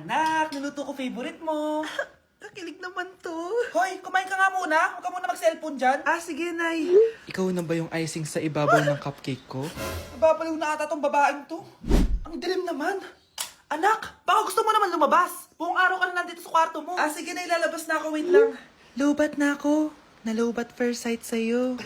Anak, niluto ko favorite mo. Kakilig naman to. Hoy, kumain ka nga muna. Huwag ka muna mag-cellphone dyan. Sige, Nay. Ikaw na ba yung icing sa ibabaw ng cupcake ko? Nababaliw na ata tong babaeng to. Ang dilim naman. Anak, baka gusto mo naman lumabas. Buong araw ka na nandito sa kwarto mo. Sige, Nay. Lalabas na ako. Wait lang. Lobat na ako. Nalobat first sight sa'yo.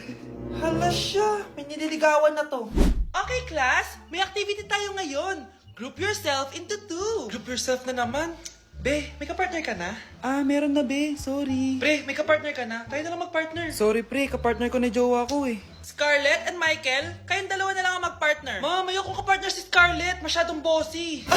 Hala siya, may nililigawan na to. Okay, class. May activity tayo ngayon. Group yourself into two. Group yourself na naman. Be, may kapartner ka na? Meron na, be. Sorry. Pre, may kapartner ka na? Tayo na lang magpartner. Sorry, pre. Kapartner ko na jowa ko eh. Scarlett and Michael, kayong dalawa na lang ang mag-partner. Ma'am, ayoko ka-partner si Scarlett. Masyadong bossy.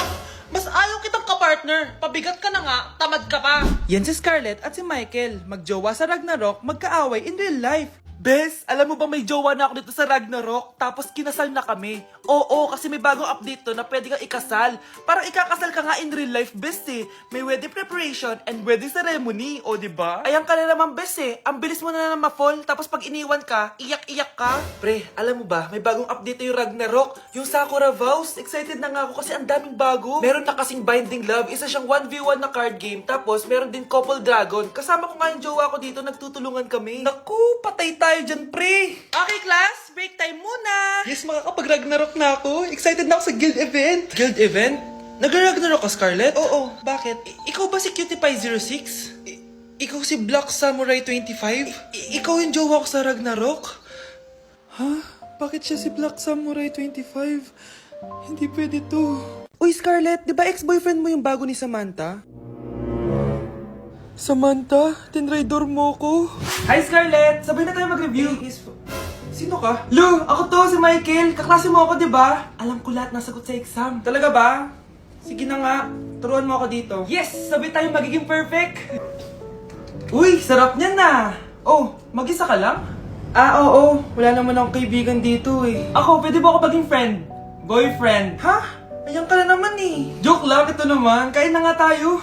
Mas ayaw kitang ka-partner. Pabigat ka na nga, tamad ka pa. Yan si Scarlett at si Michael. Magjowa sa Ragnarok, magkaaway in real life. Bes, alam mo ba may jowa na ako dito sa Ragnarok? Tapos kinasal na kami. Oo, kasi may bagong update to na pwede kang ikasal. Parang ikakasal ka nga in real life, bes eh. May wedding preparation and wedding ceremony, o diba? Ayan ka na naman, bes eh. Ang bilis mo na ma-fall, tapos pag iniwan ka, iyak-iyak ka. Pre, alam mo ba, may bagong update yung Ragnarok. Yung Sakura Vows. Excited na nga ako kasi ang daming bago. Meron na kasing Binding Love, isa siyang 1v1 na card game. Tapos meron din Couple Dragon. Kasama ko nga yung jowa ko dito, nagtutulungan kami. Naku, patay tayo dyan, pre. Okay, class, break time muna. Yes, makakapag-Ragnarok na ako. Excited na ako sa guild event. Guild event? Nag-Ragnarok ka, Scarlett? Oo, Bakit? Ikaw ba si Cutie Pie 06? Ikaw si Black Samurai 25? Ikaw yung jowa ko sa Ragnarok? Ha? Bakit siya si Black Samurai 25? Hindi pwede to. Uy, Scarlett, di ba ex-boyfriend mo yung bago ni Samantha? Samantha, tinraidor mo ko. Hi, Scarlett! Sabay na tayo mag-review. Sino ka? Lu, ako to, si Michael. Kaklase mo ako, di ba? Alam ko lahat ng sagot sa exam. Talaga ba? Sige na nga, turuan mo ako dito. Yes! Sabay tayo magiging perfect! Uy, sarap niyan na! Oh, mag-isa ka lang? Oo. Wala naman akong kaibigan dito eh. Ako, pwede ba ako maging friend? Boyfriend? Ha? Ayan ka na naman eh. Joke lang, ito naman. Kain na nga tayo.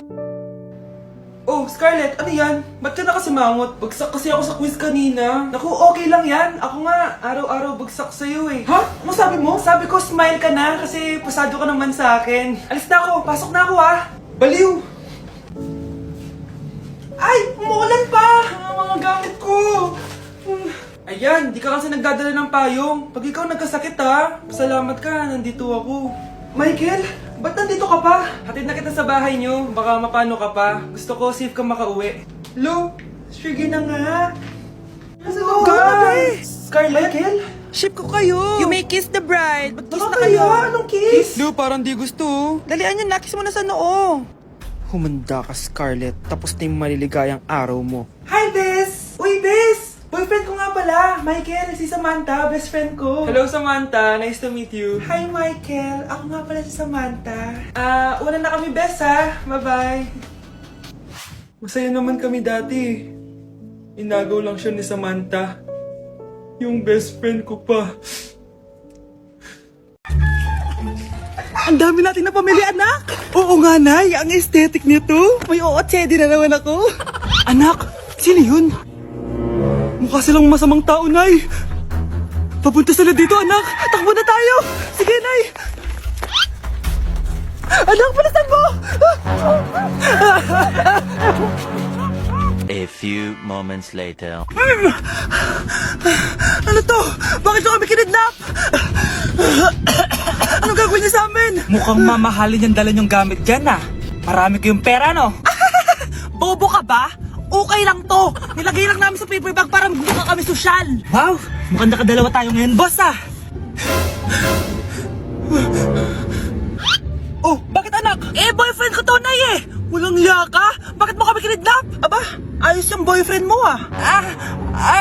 Oh, Scarlett, ano yan? Ba't ka na kasi mangot? Bagsak kasi ako sa quiz kanina. Naku, okay lang yan. Ako nga, araw-araw bagsak sa'yo eh. Ha? Ano sabi mo? Sabi ko, smile ka na kasi pasado ka naman sa akin. Alis na ako, pasok na ako ah. Baliw! Ay, umuulan pa! Ang mga gamit ko! Ayan, di ka kasi nagdadala ng payong. Pag ikaw nagkasakit ha, salamat ka, nandito ako. Michael, ba't nandito ka pa? Hatid na kita sa bahay niyo, baka mapano ka pa. Gusto ko safe ka makauwi. Lo, sige na nga. Ano ka? Scarlett? Michael? Ship ko kayo. You may kiss the bride. Ba't kiss Ano na kayo? Anong kiss? Lu, parang di gusto. Dalian yun, nakis mo na sa noo. Humanda ka, Scarlett. Tapos na yung maliligayang araw mo. Hi, Bes! Uy, Bes! Boyfriend ko nga pala, Michael, si Samantha, best friend ko. Hello, Samantha. Nice to meet you. Hi, Michael. Ako nga pala si Samantha. Una na kami, Bes, ha? Bye-bye. Masaya naman kami dati. Inagaw lang siya ni Samantha. Yung best friend ko pa. Ang dami natin na pamilya, anak! Oo nga, Nay. Ang aesthetic nito. May ootsedi na naman ako. Anak, sino yun? Mukha silang masamang tao, Nay. Papunta sila dito, anak. Takbo na tayo. Sige, Nay. Anak, palasan mo! A few moments later. Ano to? Bakit nyo kami kinidnap? Anong gagawin niya sa amin? Mukhang mamahalin yung dala yung gamit dyan ah. Marami kayong pera, no? Bobo ka ba? Okay lang to. Nilagay lang namin sa paper bag para magbuka kami sosyal. Wow! Mukhang nakadalawa tayo ngayon, boss ah! Oh, bakit anak? Boyfriend ko to, Nay eh. Walang liya ka? Bakit mo kami kinidnap? Aba, ayos yung boyfriend mo ah.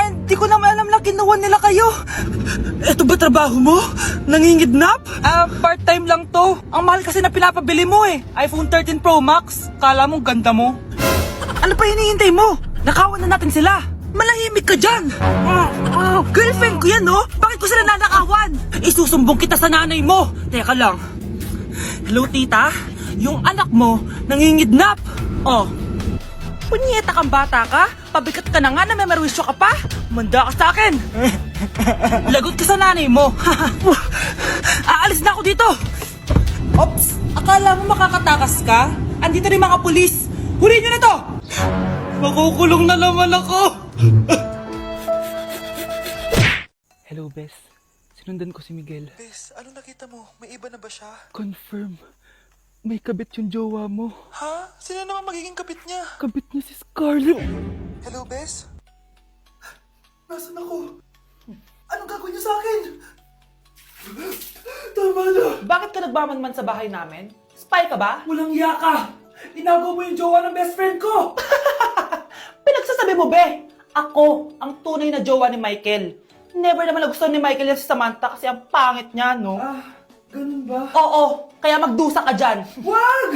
Hindi ko naman alam na kinuha nila kayo. Ito ba trabaho mo? Nangingidnap? Part-time lang to. Ang mahal kasi na pinapabili mo eh. iPhone 13 Pro Max. Kala mo ganda mo. Ano pa hinihintay mo? Nakawan na natin sila. Malahimik ka dyan. Girlfriend ko yan, no? Bakit ko sila nanakawan? Isusumbong kita sa nanay mo. Teka lang. Hello, tita? Yung anak mo nangingidnap. Oh. Punyeta kang bata ka? Pabigat ka na nga na may merwisyo ka pa? Manda ka sa akin. Lagot ka sa nanay mo. Aalis na ako dito. Ops! Akala mo makakatakas ka? Andito na yung mga pulis! Huli nyo na to! Makukulong na naman ako! Hello, Bes. Sinundan ko si Miguel. Bes, ano nakita mo? May iba na ba siya? Confirm. May kabit yung jowa mo. Ha? Sino naman magiging kapit niya? Kabit niya si Scarlett. Hello, Bes? Nasaan ako? Anong gagawin niyo sa akin? Tama na! Bakit ka nagmamanman sa bahay namin? Spy ka ba? Walang iya ka! Inagaw mo yung jowa ng best friend ko! Pinagsasabi mo, be! Ako, ang tunay na jowa ni Michael. Never naman nagustuhan ni Michael yan si Samantha kasi ang pangit niya, no? Ganun ba? Oo, kaya magdusa ka dyan. Wag!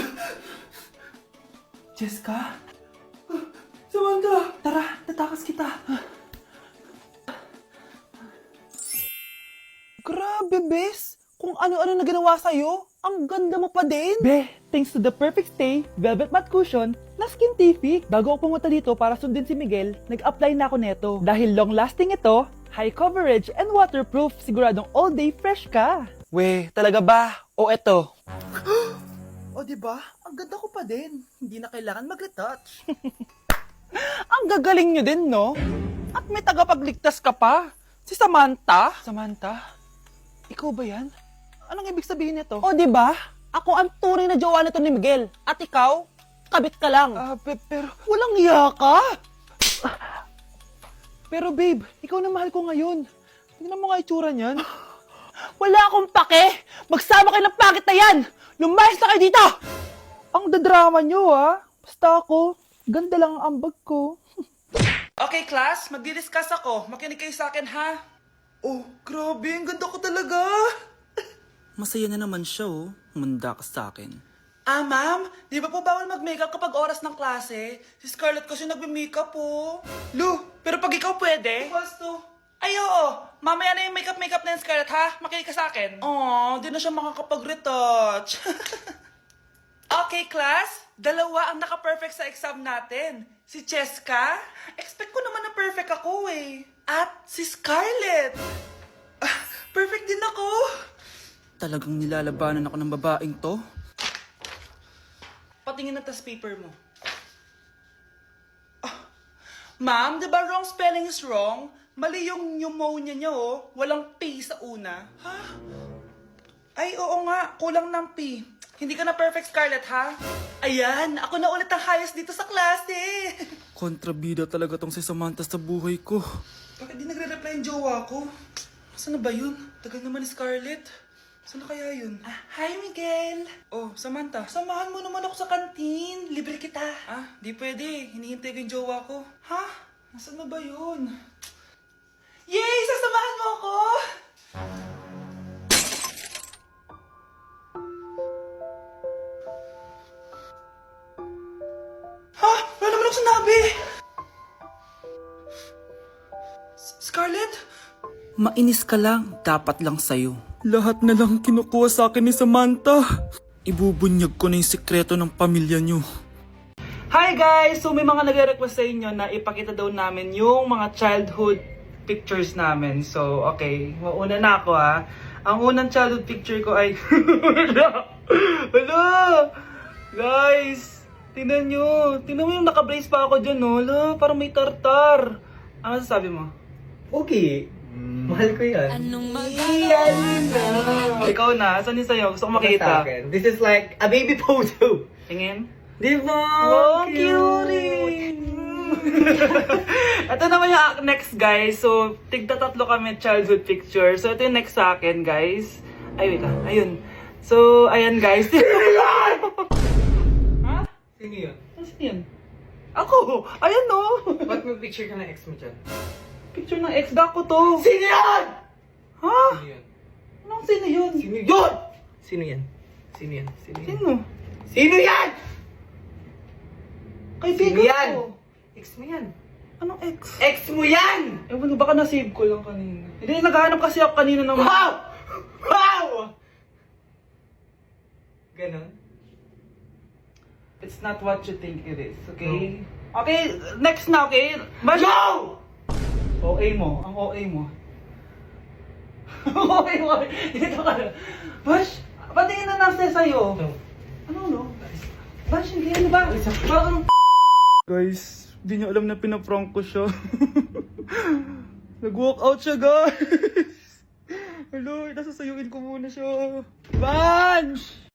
Jessica? Samantha! Tara, tatakas kita. Grabe, Bes! Kung ano-ano na ginawa sa'yo, ang ganda mo pa din. Be, thanks to the perfect stay, velvet matte cushion, na Skintific. Bago ako pumunta dito para sundin si Miguel, nag-apply na ako neto. Dahil long-lasting ito, high coverage, and waterproof, siguradong all day fresh ka. We, talaga ba? O eto? O, diba? Ang ganda ko pa din. Hindi na kailangan mag-retouch. Ang gagaling nyo din, no? At may tagapagligtas ka pa. Si Samantha. Samantha? Ikaw ba yan? Anong ibig sabihin nito? O, diba? Ako ang tunay na jowa nito ni Miguel. At ikaw, kabit ka lang. Pero... Walang iya ka? Pero babe, ikaw na mahal ko ngayon. Tingnan mo nga itsura niyan. Wala akong pake! Magsama kayo ng pangit na yan! Lumayas na kayo dito! Ang dadrama nyo, ha? Basta ako, ganda lang ang ambag ko. Okay, class, magdi-discuss ako. Makinig kayo sa akin, ha? Oh, grabe, ang ganda ko talaga! Masaya na naman siya, oh. Manda ka sa akin. Ah, ma'am, di ba po bawal mag-makeup kapag oras ng klase? Si Scarlett kasi nagme-makeup po. Lu, pero pag ikaw pwede? Gusto. Ay, oo. Mamaya na yung makeup na yung Scarlett, ha? Makinig ka sa akin. Aw, di na siya makakapag-retouch. Okay, class. Dalawa ang naka-perfect sa exam natin. Si Cheska. Expect ko naman na perfect ako, eh. At si Scarlett. Perfect din ako. Talagang nilalabanan ako ng babaeng to? Patingin na tas paper mo. Ma'am, di ba wrong spelling is wrong? Mali yung pneumonia niya, oh. Walang P sa una. Ha? Ay, oo nga. Kulang ng P. Hindi ka na perfect, Scarlett, ha? Ayan, ako na ulit ang highest dito sa klase. Kontrabida talaga tong si Samantha sa buhay ko. Bakit di nagre-reply yung jowa ko? Saan na ba yun? Tagal naman ni Scarlett. Saan na kaya yun? Hi, Miguel! Oh, Samantha, samahan mo naman ako sa kantin. Libre kita. Di pwede. Hinihintay ko yung jowa ko. Ha? Nasaan na ba yun? Yay! Sasamahan mo ako! Ha? Wala naman ako sinabi! Scarlett? Mainis ka lang, dapat lang sa'yo. Lahat na lang kinukuha sa akin ni Samantha. Ibubunyag ko na yung sikreto ng pamilya niyo. Hi guys! So may mga nagre-request sa inyo na ipakita daw namin yung mga childhood pictures namin. So, okay. Mauna na ako ha. Ang unang childhood picture ko ay... Hala! Guys! Tingnan nyo. Tingnan mo yung naka-brace pa ako dyan, no? Hala, parang may tartar. Ano sasabi mo? Okay. Mahal ko yan. Ikaw na. Saan yung sa'yo? Gusto ko makita. This is like a baby photo. Tingin. Di ba? Wow, cute! Ito naman yung next, guys. So, tigda-tatlo kami childhood picture. So, ito yung next sa akin, guys. Ay, wait lang. Ayun. So, ayan, guys. Ha? Sino yun? Sino yun? Ako! Ayan, no! Ba't may picture ka ng ex mo dyan? Picture ng ex ko to. Sino yan? Ha? Sino yun? Anong sino yun? Sino yun? Sino yan? Sino yan? Sino yan? Sino? Sino yan? Kaibigan Sino yan? ko. Ex mo yan. Anong ex? Ex mo yan! Ewan, baka na-save ko lang kanina. Hindi, naghahanap kasi ako kanina ng... Wow! Wow! Ganon? It's not what you think it is, okay? Okay, next na, okay? Bash! No! OA mo, ang OA mo. OA mo, dito ka na. Bash, patingin na nasa sa'yo. No. Ano, no? Vansh, hindi ano ba? Isa pa. Guys, di niyo alam na pinaprank ko siya. Nag-walk out siya, guys. Hello, nasasayuin ko muna siya. Vansh!